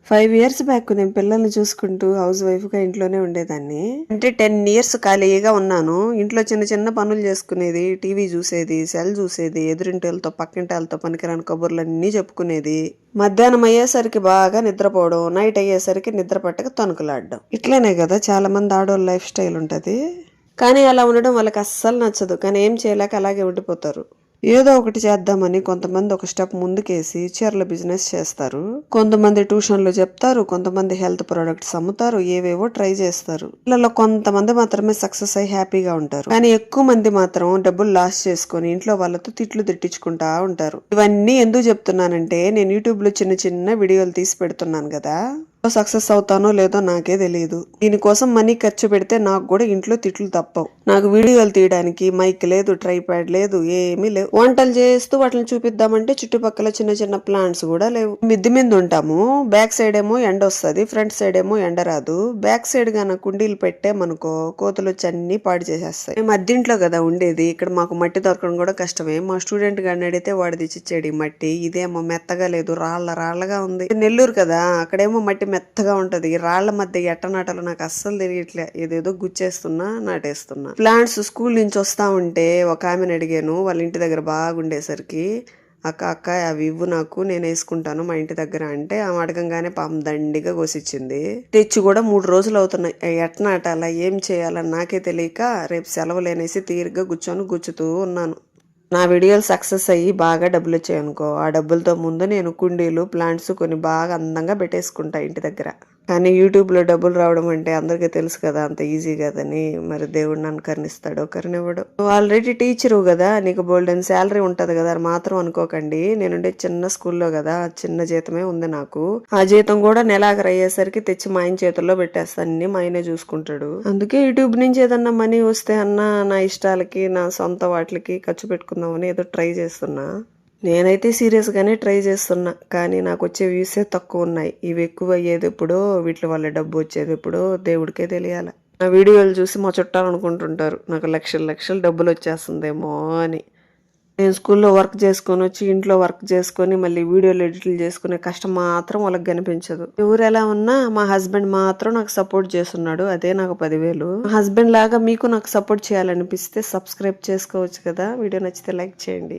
5 years back నేను పిల్లల్ని చూసుకుంటూ హౌస్ వైఫ్ గా ఇంట్లోనే ఉండేదాన్ని. అంటే 10 ఇయర్స్ ఖాళీగా ఉన్నాను. ఇంట్లో చిన్న చిన్న పనులు చేసుకునేది, టీవీ చూసేది, సెల్ చూసేది, ఎదురింటోళ్ళతో పక్కింటోళ్ళతో పనికిరాని కబుర్లన్నీ చెప్పుకునేది. మధ్యాహ్నం అయ్యేసరికి బాగా నిద్రపోవడం, నైట్ అయ్యేసరికి నిద్ర పట్టక తణుకులాడడం. ఇట్లనే కదా చాలా మంది ఆడవాళ్ళ లైఫ్ స్టైల్ ఉంటది. కానీ అలా ఉండడం వాళ్ళకి అస్సలు నచ్చదు. కానీ ఏం చేయలేక అలాగే ఉండిపోతారు. ఏదో ఒకటి చేద్దామని కొంతమంది ఒక స్టెప్ ముందుకేసి చీరల బిజినెస్ చేస్తారు. కొంతమంది ట్యూషన్లు చెప్తారు, కొంతమంది హెల్త్ ప్రొడక్ట్స్ అమ్ముతారు, ఏవేవో ట్రై చేస్తారు. వీళ్ళలో కొంతమంది మాత్రమే సక్సెస్ అయ్యి హ్యాపీగా ఉంటారు. కానీ ఎక్కువ మంది మాత్రం డబ్బులు లాస్ చేసుకుని ఇంట్లో వాళ్ళతో తిట్లు తిట్టించుకుంటా ఉంటారు. ఇవన్నీ ఎందుకు చెప్తున్నానంటే, నేను యూట్యూబ్ లో చిన్న చిన్న వీడియోలు తీసి పెడుతున్నాను కదా, సక్సెస్ అవుతానో లేదో నాకే తెలియదు. దీనికోసం మనీ ఖర్చు పెడితే నాకు కూడా ఇంట్లో తిట్లు తప్పవు. నాకు వీడియోలు తీయడానికి మైక్ లేదు, ట్రైపాడ్ లేదు, ఏమీ లేవు. వంటలు చేస్తూ వాటిని చూపిద్దామంటే చుట్టుపక్కల చిన్న చిన్న ప్లాంట్స్ కూడా లేవు. మిద్ది మీద ఉంటాము. బ్యాక్ సైడ్ ఏమో ఎండ వస్తుంది, ఫ్రంట్ సైడ్ ఏమో ఎండ రాదు. బ్యాక్ సైడ్ గాన కుండీలు పెట్టామనుకో కోతులు వచ్చి అన్ని పాడు చేసేస్తాయి. మేము అద్దీంట్లో కదా ఉండేది. ఇక్కడ మాకు మట్టి దొరకడం కూడా కష్టమే. మా స్టూడెంట్ గారిని అడిగితే వాడు తెచ్చిచ్చాడు ఈ మట్టి. ఇదేమో మెత్తగా లేదు, రాళ్ళగా ఉంది. నెల్లూరు కదా, అక్కడేమో మట్టి మెత్తగా ఉంటది. రాళ్ల మధ్య ఎట్ట నాటాలో నాకు అస్సలు తెలియట్లే. ఏదేదో గుచ్చేస్తున్నా, నాటేస్తున్నా. ప్లాంట్స్ స్కూల్ నుంచి వస్తా ఉంటే ఒక ఆమెను అడిగాను, వాళ్ళ ఇంటి దగ్గర బాగుండేసరికి, అక్క అవి ఇవ్వు నాకు, నేను వేసుకుంటాను మా ఇంటి దగ్గర అంటే, ఆమె అడగంగానే పాపం దండిగా కోసిచ్చింది. తెచ్చి కూడా 3 రోజులు అవుతున్నాయి. ఎట్ట నాటాలా, ఏం చేయాలని నాకే తెలియక రేపు సెలవులేనేసి తీరిగ్గా గుచ్చుతూ ఉన్నాను. నా వీడియోలు సక్సెస్ అయ్యి బాగా డబ్బులు వచ్చాయనుకో, ఆ డబ్బులతో ముందు నేను కుండీలు, ప్లాంట్స్ కొన్ని బాగా అందంగా పెట్టేసుకుంటా ఇంటి దగ్గర. కానీ యూట్యూబ్లో డబ్బులు రావడం అంటే అందరికీ తెలుసు కదా, అంత ఈజీ కదని. మరి దేవుడు నన్ను కరుణిస్తాడో కరుణివ్వడు. నువ్వు ఆల్రెడీ టీచరు కదా, నీకు బోల్డెన్ శాలరీ ఉంటది కదా అని మాత్రం అనుకోకండి. నేనుండే చిన్న స్కూల్లో కదా, చిన్న జీతమే ఉంది నాకు. ఆ జీతం కూడా నెలాఖరు అయ్యేసరికి తెచ్చి మా ఆయన చేతుల్లో పెట్టేస్తాను. అన్ని మా ఆయనే చూసుకుంటాడు. అందుకే యూట్యూబ్ నుంచి ఏదన్నా మనీ వస్తే అన్నా నా ఇష్టాలకి, నా సొంత వాటికి ఖర్చు పెట్టుకుందామని ఏదో ట్రై చేస్తున్నా. నేనైతే సీరియస్ గానే ట్రై చేస్తున్నా. కానీ నాకు వచ్చే వ్యూసే తక్కువ ఉన్నాయి. ఇవి ఎక్కువ అయ్యేది ఎప్పుడో, వీటి వల్ల డబ్బు వచ్చేది ఎప్పుడో దేవుడికే తెలియాల. నా వీడియోలు చూసి మా చుట్టాలు అనుకుంటుంటారు నాకు లక్షలు డబ్బులు వచ్చేస్తుందేమో అని. నేను స్కూల్లో వర్క్ చేసుకొని వచ్చి ఇంట్లో వర్క్ చేసుకొని మళ్ళీ వీడియోలు ఎడిట్లు చేసుకునే కష్టం మాత్రం వాళ్ళకి కనిపించదు. ఎవరు ఎలా ఉన్నా మా హస్బెండ్ మాత్రం నాకు సపోర్ట్ చేస్తున్నాడు. అదే నాకు 10,000. మా హస్బెండ్ లాగా మీకు నాకు సపోర్ట్ చేయాలనిపిస్తే సబ్స్క్రైబ్ చేసుకోవచ్చు కదా. వీడియో నచ్చితే లైక్ చేయండి.